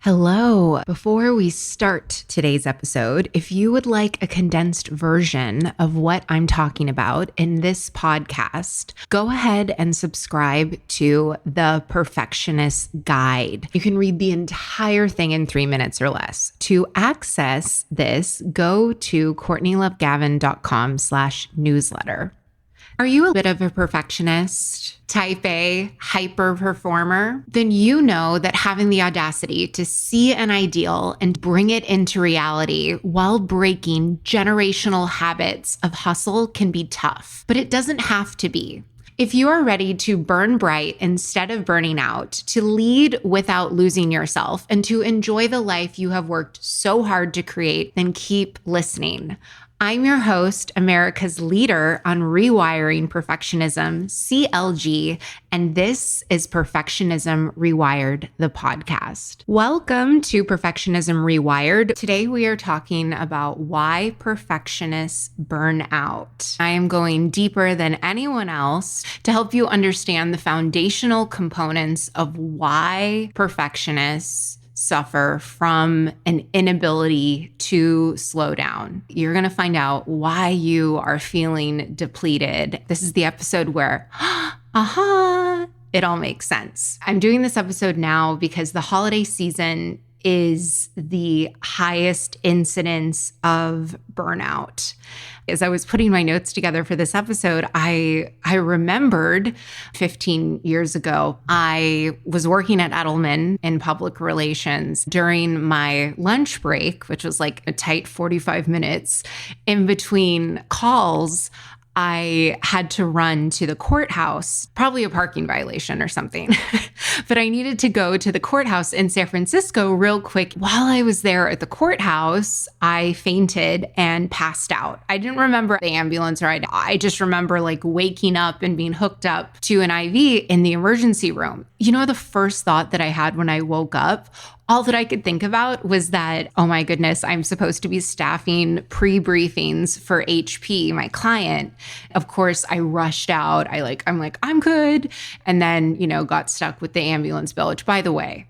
Hello. Before we start today's episode, if you would like a condensed version of what I'm talking about in this podcast, go ahead and subscribe to the Perfectionist Guide. You can read the entire thing in 3 minutes or less. To access this, go to courtneylovegavin.com/newsletter. Are you a bit of a perfectionist? Type A, hyper performer? Then you know that having the audacity to see an ideal and bring it into reality while breaking generational habits of hustle can be tough, but it doesn't have to be. If you are ready to burn bright instead of burning out, to lead without losing yourself, and to enjoy the life you have worked so hard to create, then keep listening. I'm your host, America's leader on rewiring perfectionism, CLG, and this is Perfectionism Rewired, the podcast. Welcome to Perfectionism Rewired. Today we are talking about why perfectionists burn out. I am going deeper than anyone else to help you understand the foundational components of why perfectionists suffer from an inability to slow down. You're going to find out why you are feeling depleted. This is the episode where, it all makes sense. I'm doing this episode now because the holiday season is the highest incidence of burnout. As I was putting my notes together for this episode, I remembered 15 years ago, I was working at Edelman in public relations during my lunch break, which was like a tight 45 minutes in between calls. I had to run to the courthouse, probably a parking violation or something, but I needed to go to the courthouse in San Francisco real quick. While I was there at the courthouse, I fainted and passed out. I didn't remember the ambulance ride. I just remember like waking up and being hooked up to an IV in the emergency room. You know, the first thought that I had when I woke up, all that I could think about was that, oh my goodness, I'm supposed to be staffing pre-briefings for HP, my client. Of course, I rushed out. I'm good. And then, got stuck with the ambulance bill, which by the way,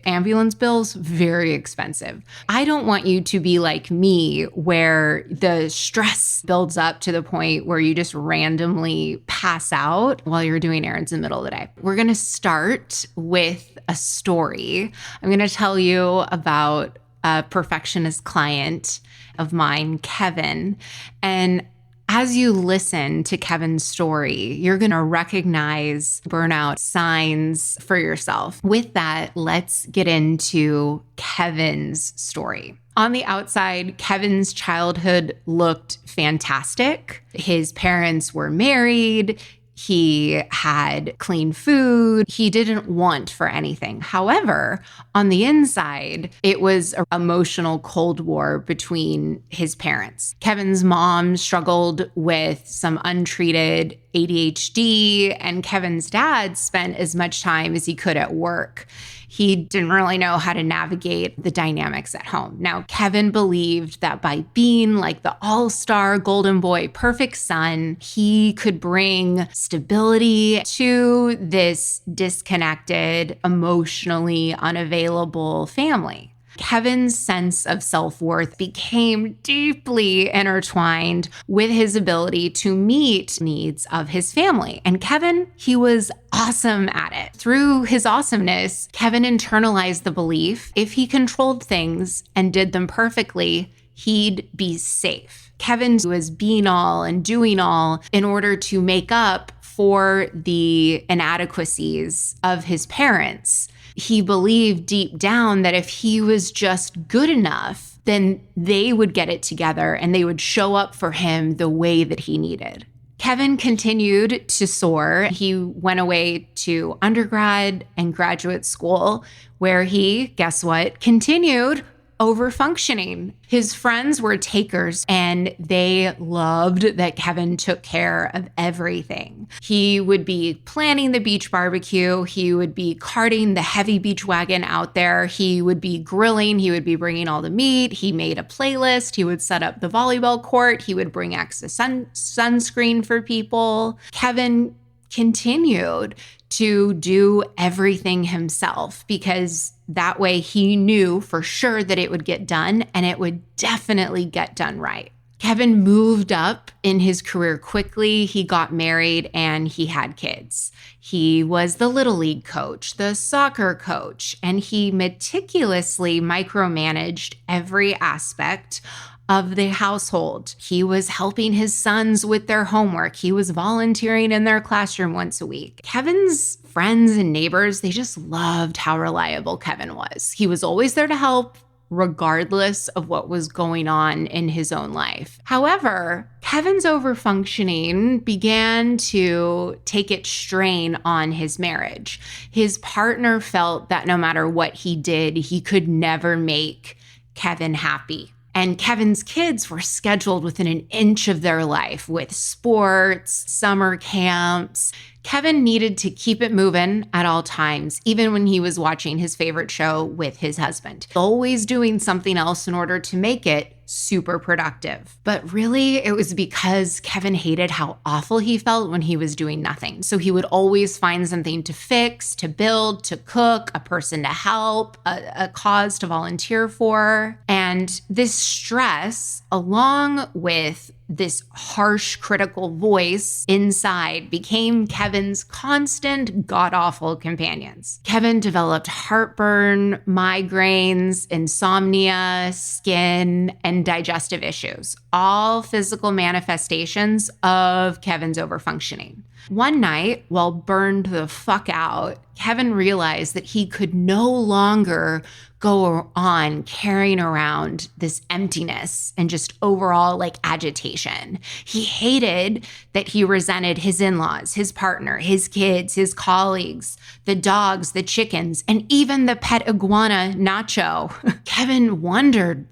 ambulance bills, very expensive. I don't want you to be like me where the stress builds up to the point where you just randomly pass out while you're doing errands in the middle of the day. We're going to start with a story. I'm going to tell you about a perfectionist client of mine, Kevin. And as you listen to Kevin's story, you're going to recognize burnout signs for yourself. With that, let's get into Kevin's story. On the outside, Kevin's childhood looked fantastic. His parents were married. He had clean food. He didn't want for anything. However, on the inside, it was an emotional Cold War between his parents. Kevin's mom struggled with some untreated ADHD, and Kevin's dad spent as much time as he could at work. He didn't really know how to navigate the dynamics at home. Now, Kevin believed that by being like the all-star golden boy, perfect son, he could bring stability to this disconnected, emotionally unavailable family. Kevin's sense of self-worth became deeply intertwined with his ability to meet needs of his family. And Kevin, he was awesome at it. Through his awesomeness, Kevin internalized the belief if he controlled things and did them perfectly, he'd be safe. Kevin was being all and doing all in order to make up for the inadequacies of his parents. He believed deep down that if he was just good enough, then they would get it together and they would show up for him the way that he needed. Kevin continued to soar. He went away to undergrad and graduate school where he, guess what, continued over-functioning. His friends were takers and they loved that Kevin took care of everything. He would be planning the beach barbecue. He would be carting the heavy beach wagon out there. He would be grilling. He would be bringing all the meat. He made a playlist. He would set up the volleyball court. He would bring extra sunscreen for people. Kevin continued to do everything himself because that way he knew for sure that it would get done and it would definitely get done right. Kevin moved up in his career quickly. He got married and he had kids. He was the little league coach, the soccer coach, and he meticulously micromanaged every aspect of the household. He was helping his sons with their homework. He was volunteering in their classroom once a week. Kevin's friends and neighbors, they just loved how reliable Kevin was. He was always there to help, regardless of what was going on in his own life. However, Kevin's overfunctioning began to take its strain on his marriage. His partner felt that no matter what he did, he could never make Kevin happy. And Kevin's kids were scheduled within an inch of their life with sports, summer camps. Kevin needed to keep it moving at all times, even when he was watching his favorite show with his husband. Always doing something else in order to make it super productive. But really, it was because Kevin hated how awful he felt when he was doing nothing. So he would always find something to fix, to build, to cook, a person to help, a cause to volunteer for. And this stress, along with this harsh, critical voice inside, became Kevin's constant, god-awful companions. Kevin developed heartburn, migraines, insomnia, skin, and digestive issues, all physical manifestations of Kevin's overfunctioning. One night, while burned the fuck out, Kevin realized that he could no longer go on carrying around this emptiness and just overall agitation. He hated that he resented his in-laws, his partner, his kids, his colleagues, the dogs, the chickens, and even the pet iguana, Nacho. Kevin wondered,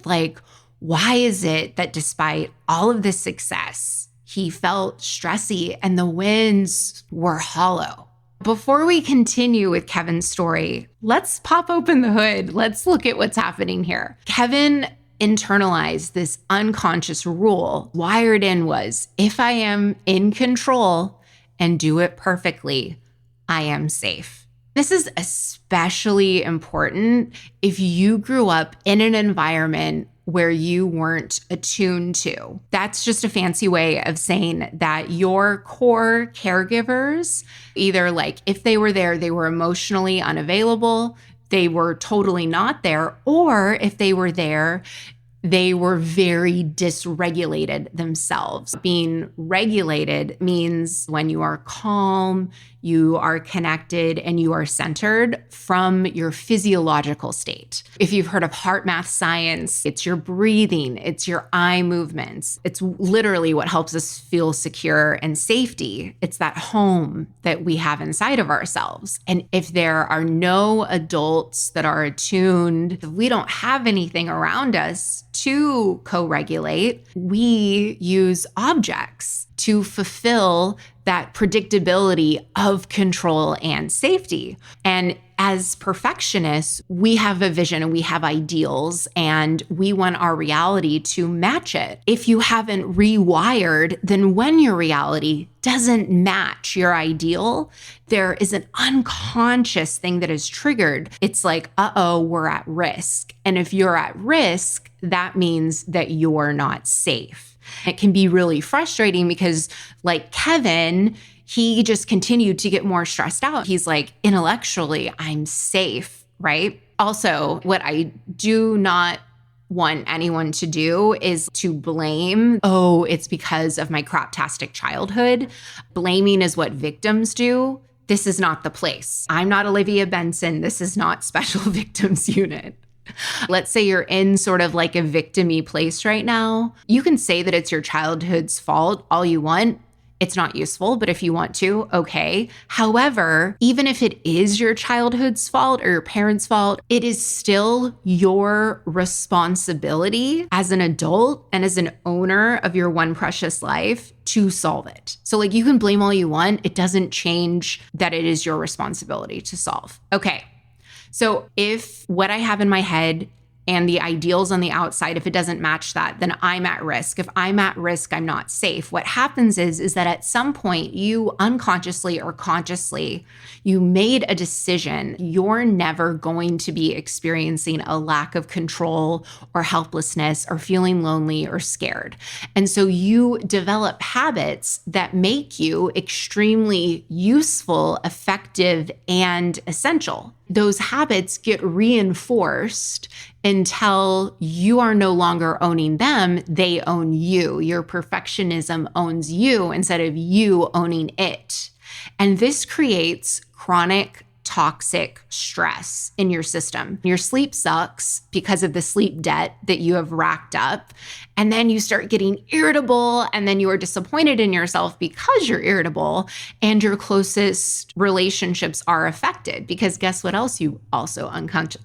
why is it that despite all of this success, he felt stressy and the wins were hollow? Before we continue with Kevin's story, let's pop open the hood. Let's look at what's happening here. Kevin internalized this unconscious rule. Wired in was, if I am in control and do it perfectly, I am safe. This is especially important if you grew up in an environment where you weren't attuned to. That's just a fancy way of saying that your core caregivers, either if they were there, they were emotionally unavailable, they were totally not there, or if they were there, they were very dysregulated themselves. Being regulated means when you are calm, you are connected, and you are centered from your physiological state. If you've heard of heart math science, it's your breathing, it's your eye movements. It's literally what helps us feel secure and safety. It's that home that we have inside of ourselves. And if there are no adults that are attuned, if we don't have anything around us to co-regulate, we use objects to fulfill that predictability of control and safety. And as perfectionists, we have a vision and we have ideals and we want our reality to match it. If you haven't rewired, then when your reality doesn't match your ideal, there is an unconscious thing that is triggered. It's we're at risk. And if you're at risk, that means that you're not safe. It can be really frustrating because Kevin, he just continued to get more stressed out. He's intellectually, I'm safe, right? Also, what I do not want anyone to do is to blame, it's because of my craptastic childhood. Blaming is what victims do. This is not the place. I'm not Olivia Benson. This is not Special Victims Unit. Let's say you're in sort of a victim-y place right now. You can say that it's your childhood's fault all you want. It's not useful, but if you want to, okay. However, even if it is your childhood's fault or your parents' fault, it is still your responsibility as an adult and as an owner of your one precious life to solve it. So you can blame all you want. It doesn't change that it is your responsibility to solve. Okay. So if what I have in my head and the ideals on the outside, if it doesn't match that, then I'm at risk. If I'm at risk, I'm not safe. What happens is that at some point you unconsciously or consciously, you made a decision. You're never going to be experiencing a lack of control or helplessness or feeling lonely or scared. And so you develop habits that make you extremely useful, effective, and essential. Those habits get reinforced until you are no longer owning them, they own you. Your perfectionism owns you instead of you owning it. And this creates chronic toxic stress in your system. Your sleep sucks because of the sleep debt that you have racked up. And then you start getting irritable, and then you are disappointed in yourself because you're irritable, and your closest relationships are affected because guess what else you also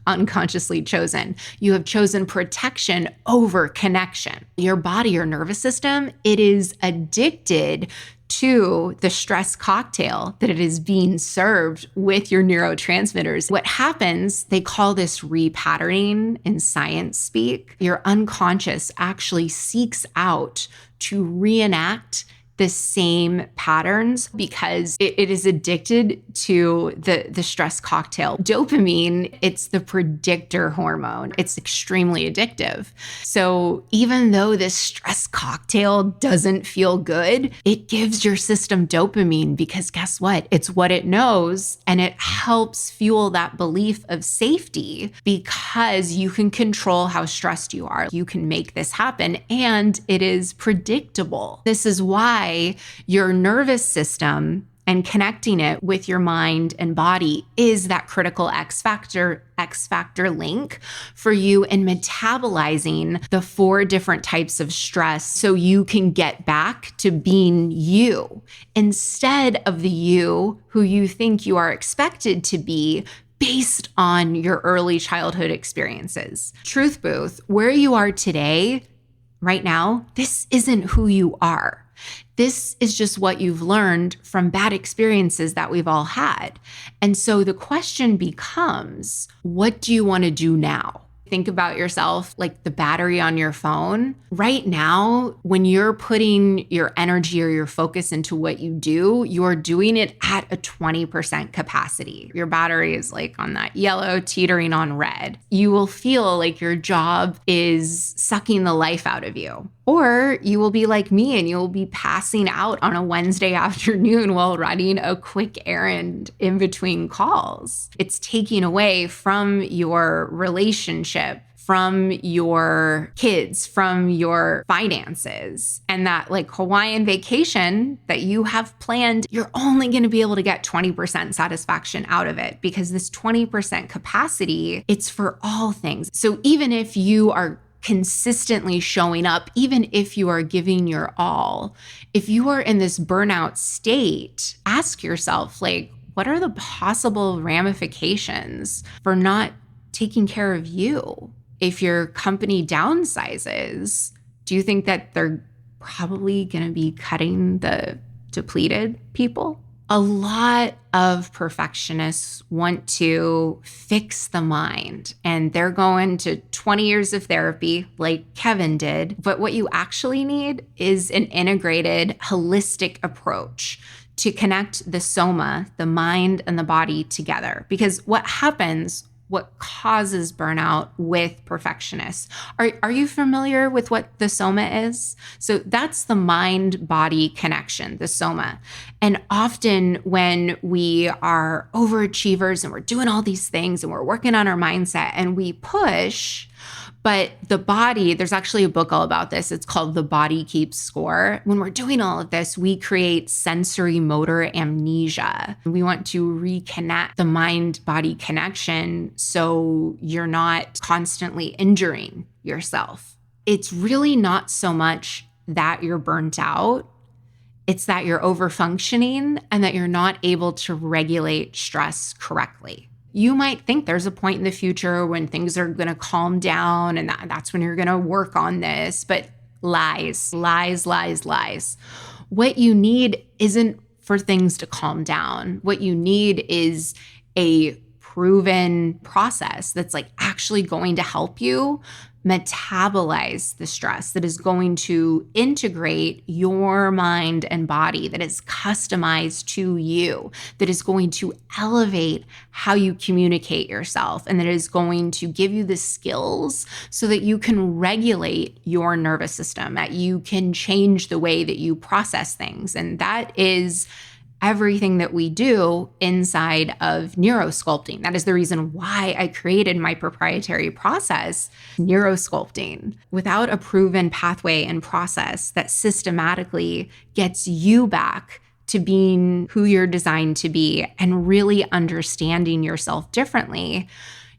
unconsciously chosen? You have chosen protection over connection. Your body, your nervous system, it is addicted to the stress cocktail that it is being served with your neurotransmitters. What happens, they call this repatterning in science speak. Your unconscious actually seeks out to reenact the same patterns because it is addicted to the stress cocktail. Dopamine, it's the predictor hormone. It's extremely addictive. So even though this stress cocktail doesn't feel good, it gives your system dopamine because guess what? It's what it knows, and it helps fuel that belief of safety because you can control how stressed you are. You can make this happen, and it is predictable. This is why your nervous system and connecting it with your mind and body is that critical X factor link for you in metabolizing the 4 different types of stress so you can get back to being you instead of the you who you think you are expected to be based on your early childhood experiences. Truth booth, where you are today, right now, this isn't who you are. This is just what you've learned from bad experiences that we've all had. And so the question becomes, what do you want to do now? Think about yourself like the battery on your phone. Right now, when you're putting your energy or your focus into what you do, you're doing it at a 20% capacity. Your battery is like on that yellow, teetering on red. You will feel like your job is sucking the life out of you. Or you will be like me and you'll be passing out on a Wednesday afternoon while running a quick errand in between calls. It's taking away from your relationship, from your kids, from your finances. And that like Hawaiian vacation that you have planned, you're only going to be able to get 20% satisfaction out of it because this 20% capacity, it's for all things. So even if you are consistently showing up, even if you are giving your all, if you are in this burnout state, ask yourself, like, what are the possible ramifications for not taking care of you? If your company downsizes, do you think that they're probably going to be cutting the depleted people? A lot of perfectionists want to fix the mind, and they're going to 20 years of therapy like Kevin did. But what you actually need is an integrated, holistic approach to connect the soma, the mind and the body together. Because what causes burnout with perfectionists? Are you familiar with what the soma is? So that's the mind-body connection, the soma. And often when we are overachievers and we're doing all these things and we're working on our mindset and we push, but the body, there's actually a book all about this. It's called The Body Keeps Score. When we're doing all of this, we create sensory motor amnesia. We want to reconnect the mind-body connection so you're not constantly injuring yourself. It's really not so much that you're burnt out. It's that you're overfunctioning and that you're not able to regulate stress correctly. You might think there's a point in the future when things are going to calm down and that's when you're going to work on this, but lies. What you need isn't for things to calm down. What you need is a proven process that's like actually going to help you metabolize the stress, that is going to integrate your mind and body, that is customized to you, that is going to elevate how you communicate yourself, and that is going to give you the skills so that you can regulate your nervous system, that you can change the way that you process things. And that is everything that we do inside of neurosculpting. That is the reason why I created my proprietary process, neurosculpting. Without a proven pathway and process that systematically gets you back to being who you're designed to be and really understanding yourself differently,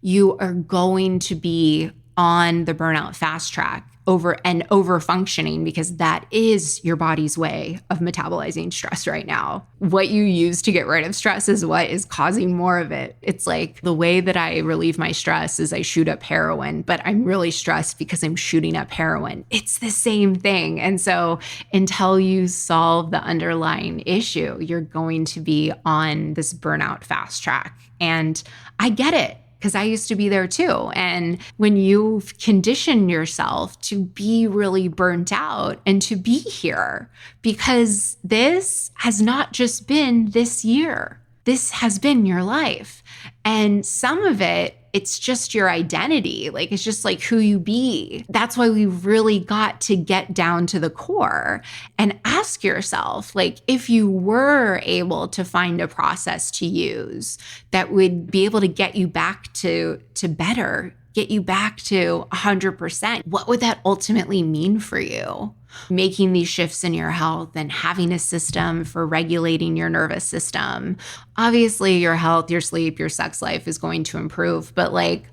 you are going to be on the burnout fast track over functioning, because that is your body's way of metabolizing stress right now. What you use to get rid of stress is what is causing more of it. It's like the way that I relieve my stress is I shoot up heroin, but I'm really stressed because I'm shooting up heroin. It's the same thing. And so until you solve the underlying issue, you're going to be on this burnout fast track. And I get it, because I used to be there too. And when you've conditioned yourself to be really burnt out and to be here, because this has not just been this year, this has been your life. And some of it, it's just your identity. Like, it's just like who you be. That's why we really got to get down to the core and ask yourself, like, if you were able to find a process to use that would be able to get you back to better, get you back to 100%, what would that ultimately mean for you? Making these shifts in your health and having a system for regulating your nervous system. Obviously, your health, your sleep, your sex life is going to improve, but like,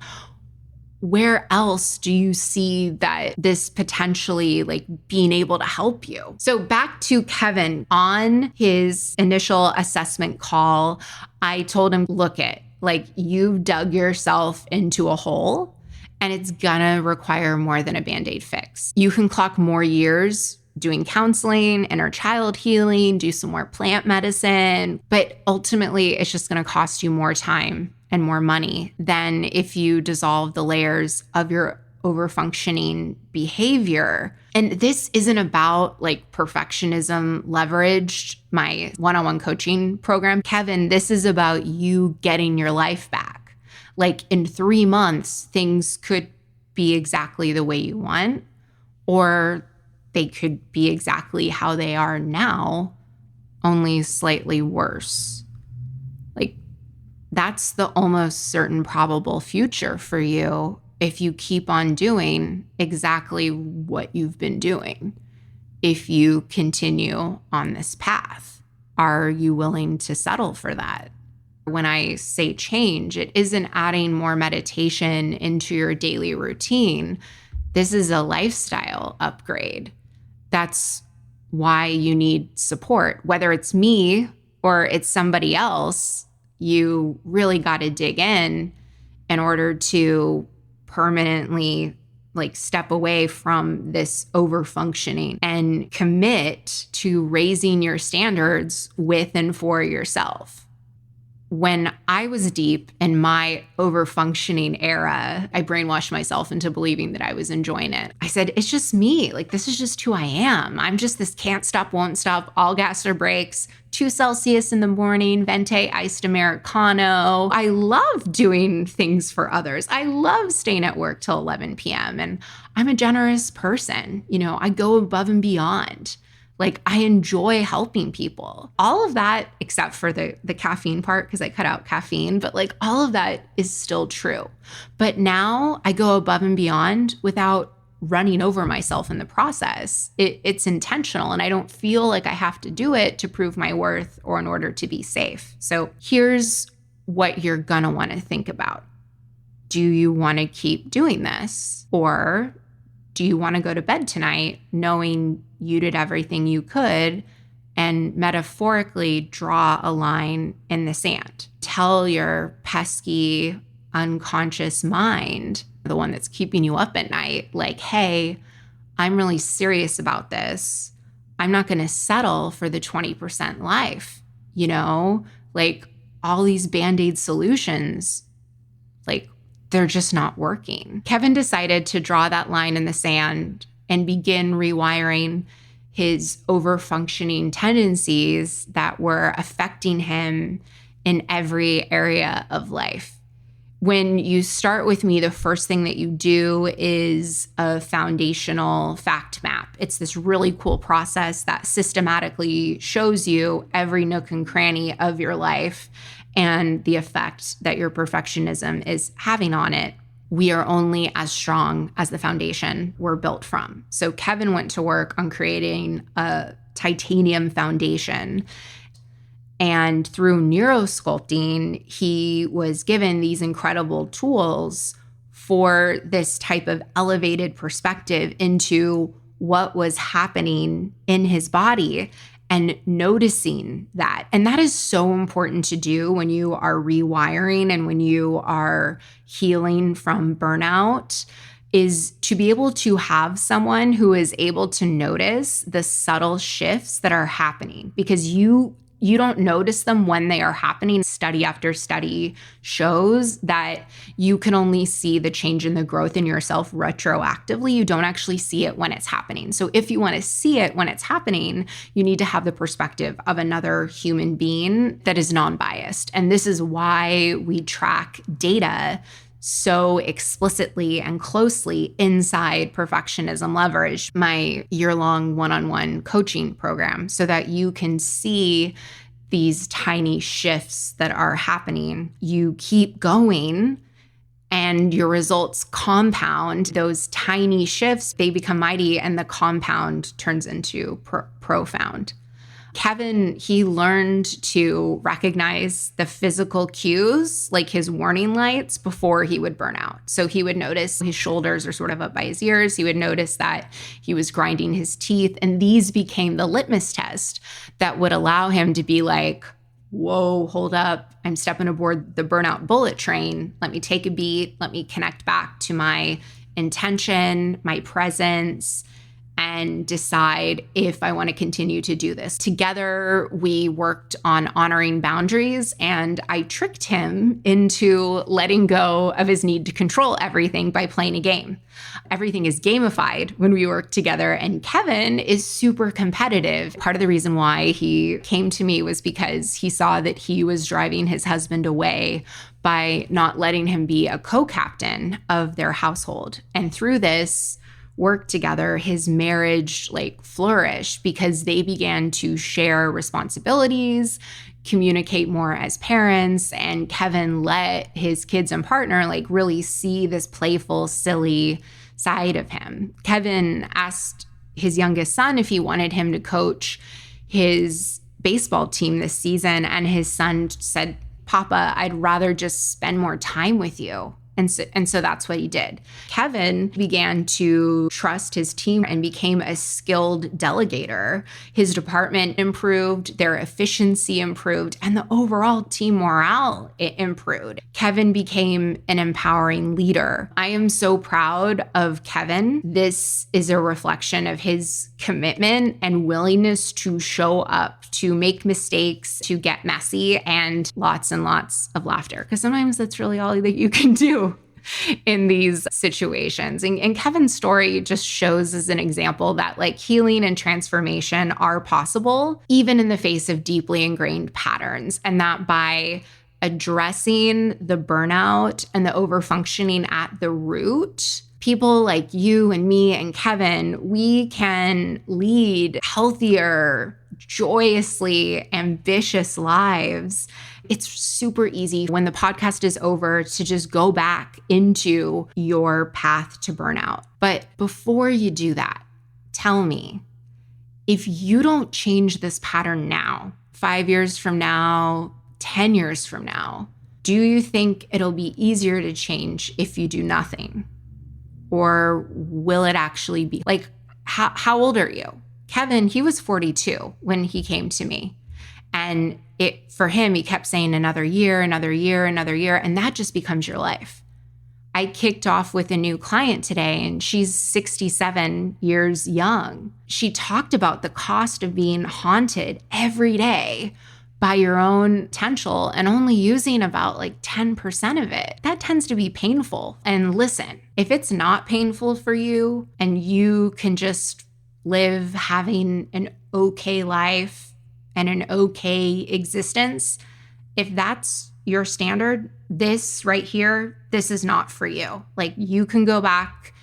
where else do you see that this potentially like being able to help you? So back to Kevin, on his initial assessment call, I told him, look like you've dug yourself into a hole, and it's gonna require more than a Band-Aid fix. You can clock more years doing counseling, inner child healing, do some more plant medicine, but ultimately it's just gonna cost you more time and more money than if you dissolve the layers of your overfunctioning behavior. And this isn't about like perfectionism leveraged, my one-on-one coaching program. Kevin, this is about you getting your life back. Like in 3 months, things could be exactly the way you want, or they could be exactly how they are now, only slightly worse. Like, that's the almost certain probable future for you if you keep on doing exactly what you've been doing. If you continue on this path, are you willing to settle for that? When I say change, it isn't adding more meditation into your daily routine. This is a lifestyle upgrade. That's why you need support. Whether it's me or it's somebody else, you really got to dig in order to permanently like step away from this overfunctioning and commit to raising your standards with and for yourself. When I was deep in my overfunctioning era, I brainwashed myself into believing that I was enjoying it. I said, it's just me. Like, this is just who I am. I'm just this can't stop, won't stop, all gas or brakes, 2 Celsius in the morning, venti iced Americano. I love doing things for others. I love staying at work till 11 p.m. And I'm a generous person. You know, I go above and beyond. Like, I enjoy helping people. All of that, except for the caffeine part, because I cut out caffeine, but like all of that is still true. But now I go above and beyond without running over myself in the process. It's intentional, and I don't feel like I have to do it to prove my worth or in order to be safe. So here's what you're gonna wanna think about. Do you wanna keep doing this? Or do you wanna go to bed tonight knowing you did everything you could and metaphorically draw a line in the sand? Tell your pesky, unconscious mind, the one that's keeping you up at night, like, hey, I'm really serious about this. I'm not going to settle for the 20% life, you know? Like, all these Band-Aid solutions Like, they're just not working. Kevin decided to draw that line in the sand and begin rewiring his overfunctioning tendencies that were affecting him in every area of life. When you start with me, the first thing that you do is a foundational fact map. It's this really cool process that systematically shows you every nook and cranny of your life and the effect that your perfectionism is having on it. We are only as strong as the foundation we're built from. So Kevin went to work on creating a titanium foundation. And through neurosculpting, he was given these incredible tools for this type of elevated perspective into what was happening in his body and noticing that. And that is so important to do when you are rewiring and when you are healing from burnout, is to be able to have someone who is able to notice the subtle shifts that are happening, because you don't notice them when they are happening. Study after study shows that you can only see the change in the growth in yourself retroactively. You don't actually see it when it's happening. So if you want to see it when it's happening, you need to have the perspective of another human being that is non-biased. And this is why we track data so explicitly and closely inside Perfectionism Leverage, my year-long one-on-one coaching program, so that you can see these tiny shifts that are happening. You keep going and your results compound. Those tiny shifts, they become mighty, and the compound turns into profound. Kevin, he learned to recognize the physical cues, like his warning lights, before he would burn out. So he would notice his shoulders are sort of up by his ears. He would notice that he was grinding his teeth. And these became the litmus test that would allow him to be like, whoa, hold up. I'm stepping aboard the burnout bullet train. Let me take a beat. Let me connect back to my intention, my presence, and decide if I want to continue to do this. Together, we worked on honoring boundaries, and I tricked him into letting go of his need to control everything by playing a game. Everything is gamified when we work together, and Kevin is super competitive. Part of the reason why he came to me was because he saw that he was driving his husband away by not letting him be a co-captain of their household. And through this work together, his marriage flourished because they began to share responsibilities, communicate more as parents, and Kevin let his kids and partner really see this playful, silly side of him. Kevin asked his youngest son if he wanted him to coach his baseball team this season, and his son said, "Papa, I'd rather just spend more time with you." And so that's what he did. Kevin began to trust his team and became a skilled delegator. His department improved, their efficiency improved, and the overall team morale improved. Kevin became an empowering leader. I am so proud of Kevin. This is a reflection of his commitment and willingness to show up, to make mistakes, to get messy, and lots of laughter. Because sometimes that's really all that you can do in these situations. And Kevin's story just shows as an example that healing and transformation are possible, even in the face of deeply ingrained patterns. And that by addressing the burnout and the overfunctioning at the root, people like you and me and Kevin, we can lead healthier, joyously ambitious lives. It's super easy when the podcast is over to just go back into your path to burnout. But before you do that, tell me, if you don't change this pattern now, 5 years from now, 10 years from now, do you think it'll be easier to change if you do nothing? Or will it actually be how old are you? Kevin, he was 42 when he came to me. And for him, he kept saying another year, another year, another year, and that just becomes your life. I kicked off with a new client today, and she's 67 years young. She talked about the cost of being haunted every day by your own potential and only using about like 10% of it, that tends to be painful. And listen, if it's not painful for you and you can just live having an okay life and an okay existence, if that's your standard, this right here, this is not for you. Like, you can go back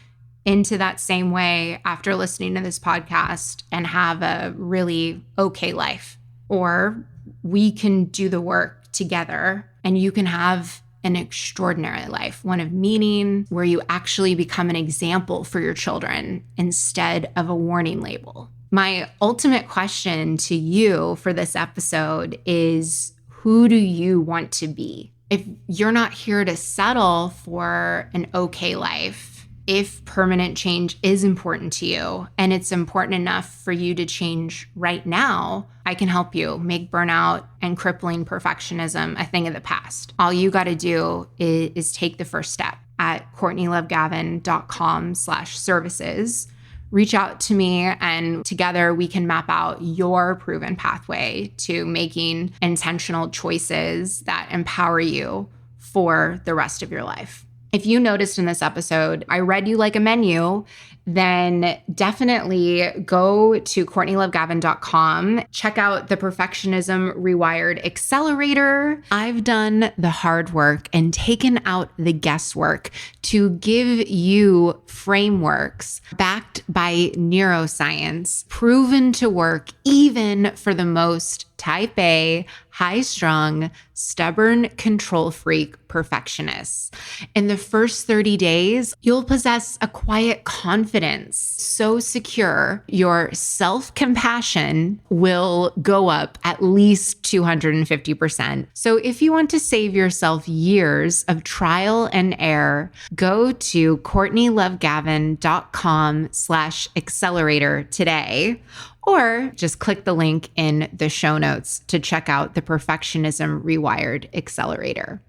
into that same way after listening to this podcast and have a really okay life. Or we can do the work together and you can have an extraordinary life, one of meaning, where you actually become an example for your children instead of a warning label. My ultimate question to you for this episode is, who do you want to be? If you're not here to settle for an okay life, if permanent change is important to you and it's important enough for you to change right now, I can help you make burnout and crippling perfectionism a thing of the past. All you got to do is take the first step at CourtneyLoveGavin.com/services. Reach out to me and together we can map out your proven pathway to making intentional choices that empower you for the rest of your life. If you noticed in this episode, I read you like a menu, then definitely go to CourtneyLoveGavin.com. Check out the Perfectionism Rewired Accelerator. I've done the hard work and taken out the guesswork to give you frameworks backed by neuroscience, proven to work even for the most type A, high-strung, stubborn, control freak perfectionists. In the first 30 days, you'll possess a quiet confidence so secure, your self-compassion will go up at least 250%. So if you want to save yourself years of trial and error, go to CourtneyLoveGavin.com/accelerator today. Or just click the link in the show notes to check out the Perfectionism Rewired Accelerator.